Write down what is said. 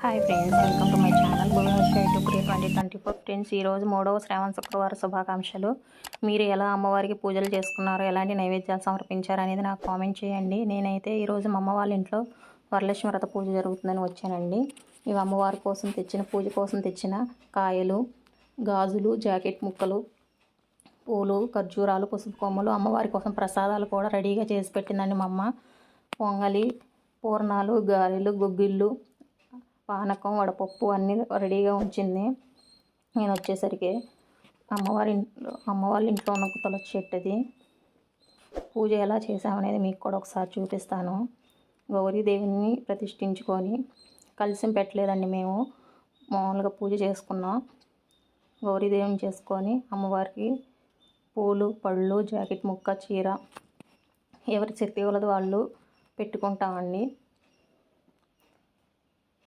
Hi friends, welcome to my channel Bhuvaneshwari YouTube 2024 friends. ఈరోజు 3వ శ్రావణ శుక్రవారం శుభాకాంక్షలు. మీరు ఎలా అమ్మవారికి పూజలు చేసుకున్నారో, ఎలాంటి నైవేద్యాలు సమర్పించారు అనేది నాకు కామెంట్ చేయండి. నేనైతే ఈరోజు మా అమ్మ వాళ్ళ ఇంట్లో వరలక్ష్మి వ్రత పూజ జరుగుతుందని వచ్చానండి. ఇవి అమ్మవారి కోసం తెచ్చిన పూజ కోసం తెచ్చిన కాయలు, గాజులు, జాకెట్ ముక్కలు, పూలు, ఖర్జూరాలు, పసుపు కొమ్మలు, అమ్మవారి కోసం ప్రసాదాలు కూడా రెడీగా చేసి పెట్టిందండి మా అమ్మ. పొంగలి, పూర్ణాలు, గారెలు, గుగ్గిళ్ళు, పానకం, వడపప్పు అన్నీ రెడీగా ఉంచింది. నేను వచ్చేసరికి అమ్మ వాళ్ళ ఇంట్లో ఉన్న తులసి చెట్టు అది. పూజ ఎలా చేసామనేది మీకు కూడా ఒకసారి చూపిస్తాను. గౌరీదేవిని ప్రతిష్ఠించుకొని కలిసి పెట్టలేదండి, మేము మామూలుగా పూజ చేసుకున్నాం. గౌరీదేవిని చేసుకొని అమ్మవారికి పూలు, పళ్ళు, జాకెట్ ముక్క, చీర ఎవరి శక్తి వాళ్ళది వాళ్ళు పెట్టుకుంటామండి.